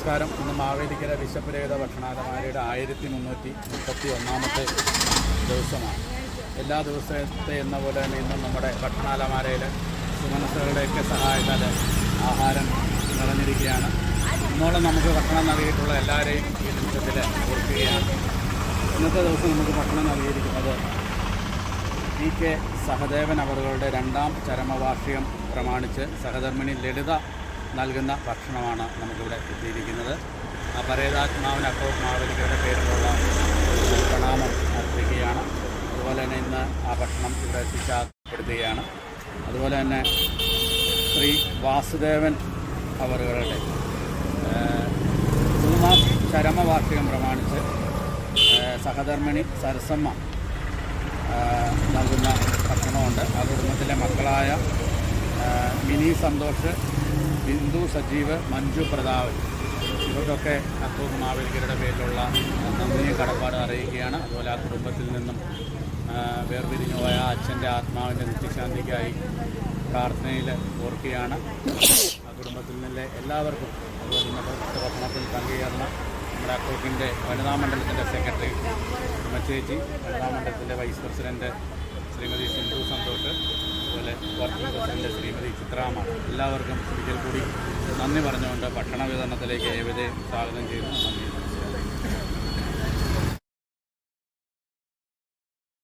നമസ്കാരം. ഇന്ന് മാവേലിക്കര ബിഷപ്പ് രഹിത ഭക്ഷണാലമാരയുടെ 1331 ദിവസമാണ്. എല്ലാ ദിവസത്തെ എന്ന പോലെ തന്നെ ഇന്നും നമ്മുടെ ഭക്ഷണാലമാരയിൽ സുമനസ്സുകളുടെയൊക്കെ സഹായത്താൽ ആഹാരം നിറഞ്ഞിരിക്കുകയാണ്. ഇന്നോളം നമുക്ക് ഭക്ഷണം നൽകിയിട്ടുള്ള എല്ലാവരെയും ഈ നിമിഷത്തിൽ ഓർക്കുകയാണ്. ഇന്നത്തെ ദിവസം നമുക്ക് ഭക്ഷണം നൽകിയിരിക്കുന്നത് PK സഹദേവൻ അവറുകളുടെ 2ാം ചരമവാർഷികം പ്രമാണിച്ച് സഹധർമ്മിണി ലളിത നൽകുന്ന ഭക്ഷണമാണ് നമുക്കിവിടെ എത്തിയിരിക്കുന്നത്. പരേതാത്മാവിന് അക്കോട്ട് മാവേലിക്കരുടെ പേരിലുള്ള പ്രണാമം അർപ്പിക്കുകയാണ്. അതുപോലെ തന്നെ ഇന്ന് ആ ഭക്ഷണം ഇവിടെ എത്തിച്ചപ്പെടുത്തുകയാണ്. അതുപോലെ തന്നെ ശ്രീ വാസുദേവൻ അവറുകളുടെ 3ാം ചരമവാർഷികം പ്രമാണിച്ച് സഹധർമ്മിണി സരസമ്മ നൽകുന്ന ഭക്ഷണമുണ്ട്. ആ കുടുംബത്തിലെ മക്കളായ മിനി സന്തോഷ്, ബിന്ദു സജീവ്, മഞ്ജു പ്രതാപ് ഇവർക്കൊക്കെ അക്കോട്ട് മാവേലിക്കരുടെ പേരിലുള്ള നന്ദിയും കടപ്പാട് അറിയിക്കുകയാണ്. അതുപോലെ ആ കുടുംബത്തിൽ നിന്നും വേർപിരിഞ്ഞു പോയ അച്ഛൻ്റെ ആത്മാവിൻ്റെ നിത്യശാന്തിക്കായി പ്രാർത്ഥനയിൽ ഓർക്കുകയാണ്. ആ കുടുംബത്തിൽ നിന്നുള്ള എല്ലാവർക്കും അതുപോലെ ഇന്നത്തെ ഭക്ഷണത്തിൽ പങ്കുചേർന്ന നമ്മുടെ അക്കോട്ടിൻ്റെ വനിതാ മണ്ഡലത്തിൻ്റെ സെക്രട്ടറി ഉമ്മച്ചേച്ചി, വനിതാ മണ്ഡലത്തിൻ്റെ വൈസ് പ്രസിഡൻറ്റ് ശ്രീമതി സിന്ധു സന്തോഷ്, അതുപോലെ വർക്കിംഗ് പ്രസിഡൻറ്റ് ശ്രീമതി ചിത്രാമ്മ, എല്ലാവർക്കും ഒരിക്കൽ കൂടി നന്ദി പറഞ്ഞുകൊണ്ട് ഭക്ഷണ വിതരണത്തിലേക്ക് ഏവരെയും സ്വാഗതം ചെയ്യുന്നു. നന്ദി.